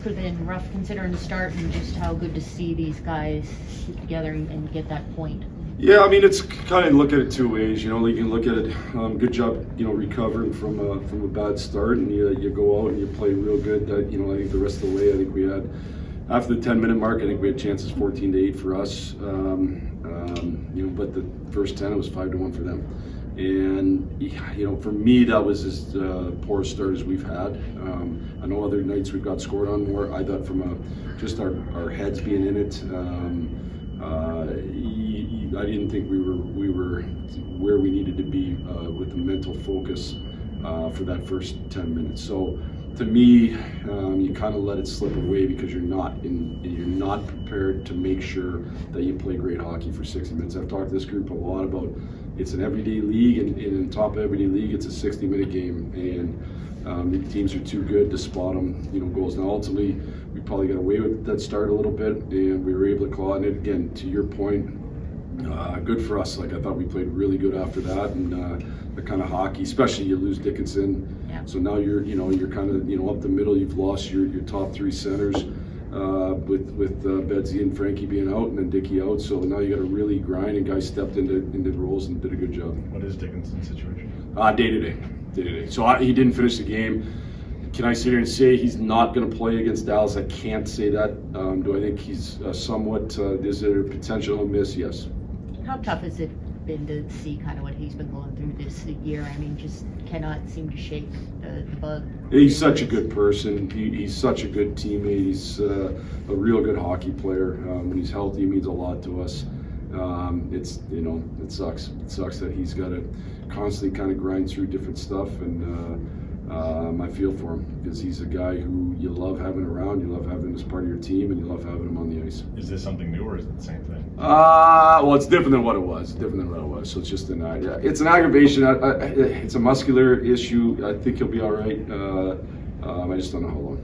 Could have been rough considering the start, and just how good to see these guys keep together and get that point. Yeah, I mean, it's kind of look at it two ways. You can look at it. Good job, recovering from a bad start, and you go out and you play real good. I think the rest of the way, I think we had after the 10-minute mark, I think we had chances 14-8 for us. But the first 10, it was 5-1 for them. And for me, that was as poor a start as we've had. I know other nights we've got scored on more. I thought from just our heads being in it. I didn't think we were where we needed to be with the mental focus for that first 10 minutes. So to me, you kind of let it slip away because you're not prepared to make sure that you play great hockey for 60 minutes. I've talked to this group a lot about it's an everyday league, and in top everyday league, it's a 60-minute game, and the teams are too good to spot them, goals. Now, ultimately, we probably got away with that start a little bit, and we were able to claw. And again, to your point, good for us. Like, I thought we played really good after that, and the kind of hockey, especially you lose Dickinson, so now you're kind of up the middle. You've lost your top three centers with Bedsy and Frankie being out, and then Dickie out. So now you got to really grind, and guys stepped into the roles and did a good job. What is Dickinson's situation? Day to day. So he didn't finish the game. Can I sit here and say he's not going to play against Dallas? I can't say that. Do I think he's somewhat? Is there a potential miss? Yes. How tough has it been to see kind of what he's been going through this year? I mean, just cannot seem to shake the bug. He's such a good person. He's such a good teammate. He's a real good hockey player. When he's healthy, he means a lot to us. It sucks. It sucks that he's got to constantly kind of grind through different stuff, and I feel for him because he's a guy who you love having around, you love having as part of your team, and you love having him on the ice. Is this something new, or is it the same thing? Well, it's different than what it was. So it's just it's an aggravation. It's a muscular issue. I think he'll be all right. I just don't know how long.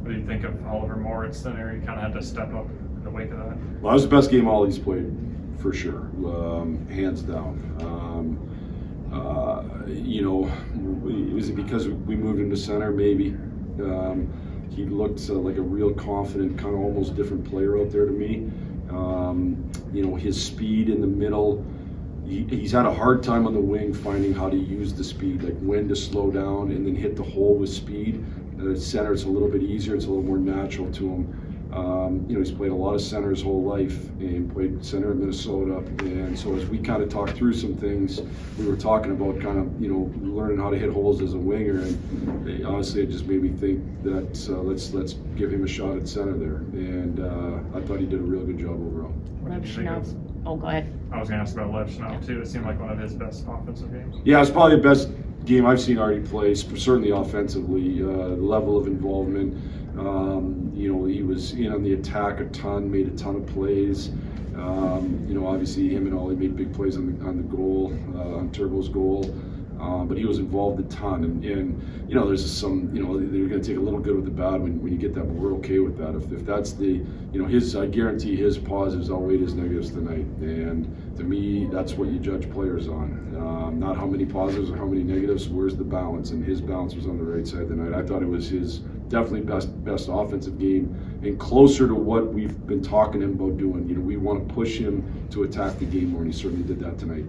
What do you think of Oliver Moritz then? He kind of had to step up in the wake of that. Well, that was the best game Ollie's played, for sure, hands down. Was it because we moved him to center? Maybe. He looked like a real confident, kind of almost different player out there to me. His speed in the middle, he's had a hard time on the wing finding how to use the speed, like when to slow down and then hit the hole with speed. Center, it's a little bit easier, it's a little more natural to him. He's played a lot of center his whole life and played center in Minnesota. And so as we kind of talked through some things, we were talking about kind of, learning how to hit holes as a winger. And honestly, it just made me think that let's give him a shot at center there. And I thought he did a real good job overall. Oh, go ahead. I was going to ask about Lev Schnau, too. It seemed like one of his best offensive games. Yeah, it's probably the best game I've seen Artie play, certainly offensively. Level of involvement. He was in on the attack a ton, made a ton of plays. Obviously him and Ollie made big plays on the goal, on Turbo's goal. But he was involved a ton, and there's some, they're going to take a little good with the bad when you get that, but we're okay with that. If that's the, I guarantee his positives outweigh his negatives tonight, and to me, that's what you judge players on. Not how many positives or how many negatives, where's the balance, and his balance was on the right side tonight. I thought it was his definitely best offensive game, and closer to what we've been talking to him about doing. We want to push him to attack the game more, and he certainly did that tonight.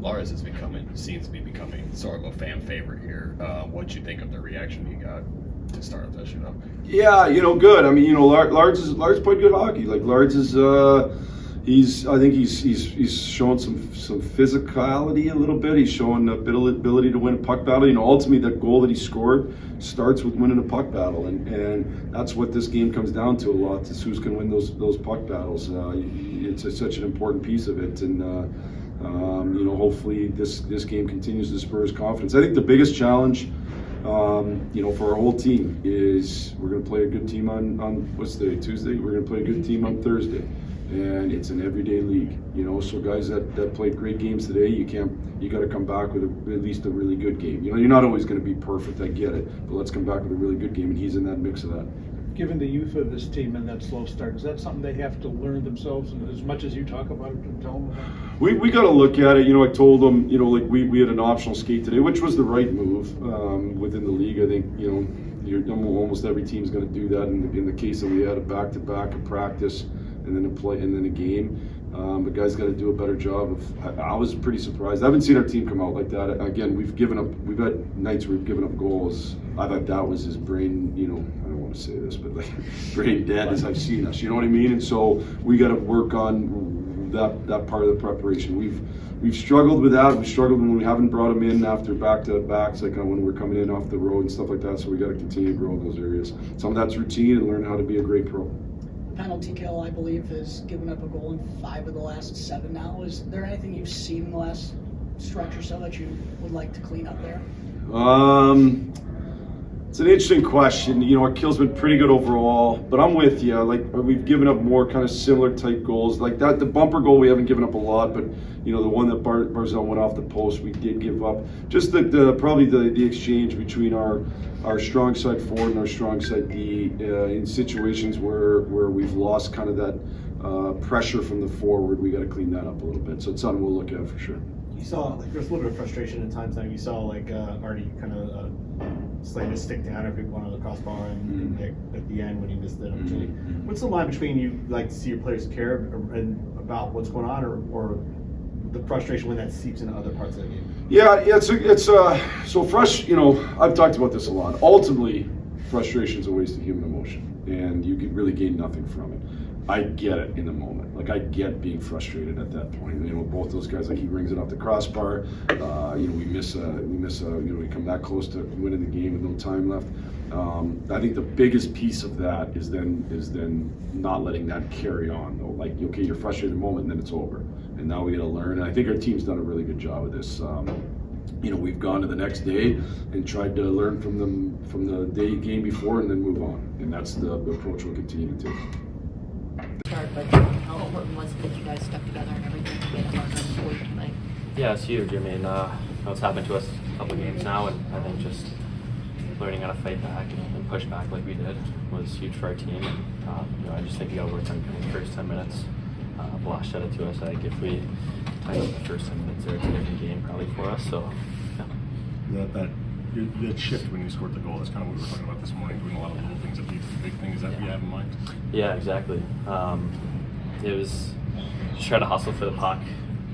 Lardis seems to be becoming sort of a fan favorite here. What you think of the reaction you got to start that shootout? Yeah, good. I mean, Lardis played good hockey. Like Lardis is, I think he's shown some physicality a little bit. He's shown a bit of ability to win a puck battle. Ultimately that goal that he scored starts with winning a puck battle, and that's what this game comes down to a lot. Is who's going to win those puck battles. It's such an important piece of it, and. Hopefully this game continues to spur his confidence. I think the biggest challenge, for our whole team is we're going to play a good team on what's today, Tuesday? We're going to play a good team on Thursday, and it's an everyday league. So guys that played great games today, you got to come back with at least a really good game. You're not always going to be perfect, I get it, but let's come back with a really good game, and he's in that mix of that. Given the youth of this team and that slow start, is that something they have to learn themselves? And as much as you talk about it, and tell them about? We got to look at it. I told them, we had an optional skate today, which was the right move within the league. I think, almost every team's going to do that. In the case that we had a back-to-back, a practice, and then a play, and then a game. But guys got to do a better job of. I was pretty surprised. I haven't seen our team come out like that. Again, we've had nights where we've given up goals. I thought that was as brain, I don't want to say this, but like brain dead as I've seen us. You know what I mean? And so we got to work on that part of the preparation. We've struggled with that. We've struggled when we haven't brought them in after back-to-backs, like when we're coming in off the road and stuff like that. So we got to continue to grow in those areas. Some of that's routine and learn how to be a great pro. Penalty kill, I believe, has given up a goal in 5 of the last 7 now. Is there anything you've seen in the last stretch or so that you would like to clean up there? It's an interesting question. Our kill's been pretty good overall, but I'm with you. Like, we've given up more kind of similar type goals. Like that, the bumper goal, we haven't given up a lot, but the one that Barzell went off the post, we did give up. Just probably the exchange between our strong side forward and our strong side D in situations where we've lost kind of that pressure from the forward. We got to clean that up a little bit. So it's something we'll look at for sure. You saw there's a little bit of frustration at times. Now you saw Artie kind of slaying to stick down every one on the crossbar and at the end when he missed the opportunity. What's the line between you like to see your players care and about what's going on, or the frustration when that seeps into other parts of the game? Yeah, it's so fresh. I've talked about this a lot. Ultimately, frustration is a waste of human emotion, and you can really gain nothing from it. I get it in the moment. Like, I get being frustrated at that point. Both those guys, like, he rings it off the crossbar. We miss we come that close to winning the game with no time left. I think the biggest piece of that is then not letting that carry on, though. Like, okay, you're frustrated in the moment, and then it's over. And now we got to learn. And I think our team's done a really good job of this. We've gone to the next day and tried to learn from the game before and then move on. And that's the approach we'll continue to take. Hard, but how important was it that you guys stuck together and everything to get a hard run for you tonight? Yeah, it's huge. I mean, it's happened to us a couple games now, and I think just learning how to fight back and push back like we did was huge for our team. And I just think we got to work on the first 10 minutes. Blash said it to us. I think if we tied up the first 10 minutes there, it's a different game probably for us. So, yeah. That shift when you scored the goal, that's kind of what we were talking about this morning, doing a lot of little things that lead to big things. Is that what you have in mind? Yeah, exactly. It was just try to hustle for the puck,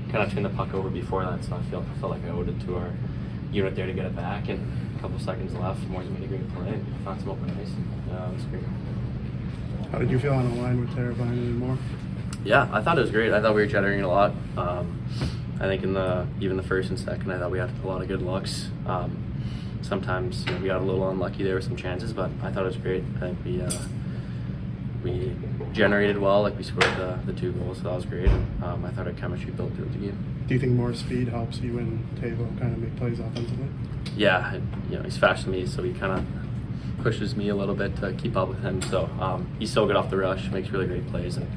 kind of turn the puck over before that, so I felt like I owed it to our unit there to get it back, and a couple seconds left, Moore's made a great play, and found some open ice, and it was great. How did you feel on the line with Teravainen and Moore? Yeah, I thought it was great. I thought we were generating a lot. I think even the first and second, I thought we had a lot of good looks. Sometimes we got a little unlucky there with some chances, but I thought it was great. I think we generated well, like we scored the 2 goals, so that was great. I thought our chemistry built through the game. Do you think more speed helps you and Tavo kind of make plays offensively? Yeah, he's faster than me, so he kind of pushes me a little bit to keep up with him. So he's so good off the rush, makes really great plays, and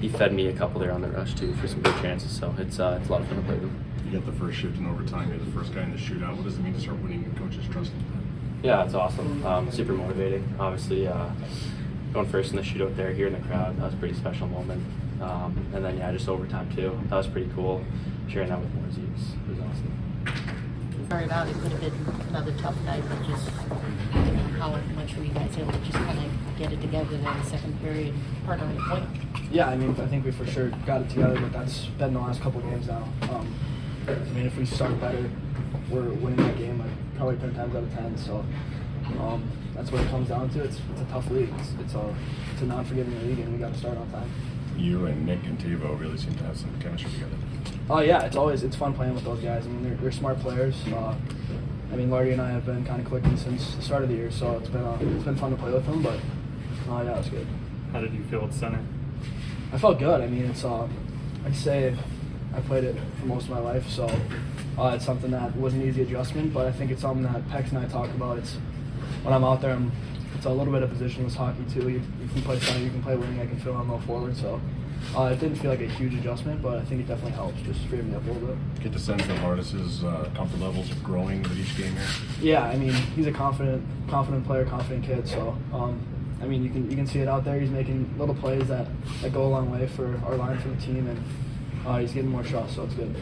he fed me a couple there on the rush too for some good chances. So it's a lot of fun to play with him. You got the first shift in overtime. You're the first guy in the shootout. What does it mean to start winning coaches' trust? Yeah, it's awesome. Super motivating. Obviously, going first in the shootout there, here in the crowd, that was a pretty special moment. And then, just overtime too. That was pretty cool. Sharing that with Morsey was awesome. Sorry about it. Could have been another tough night, but just how much were you guys able to just kind of get it together in the second period, partner on the point? Yeah, I think we for sure got it together, but that's been the last couple of games now. If we start better, we're winning that game like probably 10 times out of 10. So that's what it comes down to. It's a tough league. It's a non-forgiving league, and we got to start on time. You and Nick and Tavo really seem to have some chemistry together. Oh yeah, it's fun playing with those guys. I mean, they're smart players. Lardy and I have been kind of clicking since the start of the year, so it's been fun to play with them. But yeah, it's good. How did you feel at center? I felt good. I mean, it's I'd say I played it for most of my life, so it's something that was an easy adjustment. But I think it's something that Pex and I talk about. It's when I'm out there, it's a little bit of positionless hockey too. You can play center, you can play wing, I can fill on low forward. So it didn't feel like a huge adjustment, but I think it definitely helps, just freeing me up a little bit. Get the sense that Lardis' comfort levels are growing with each game here. Yeah, I mean, he's a confident player, confident kid. So I mean, you can see it out there. He's making little plays that go a long way for our line, for the team, and he's getting more shots, so it's good.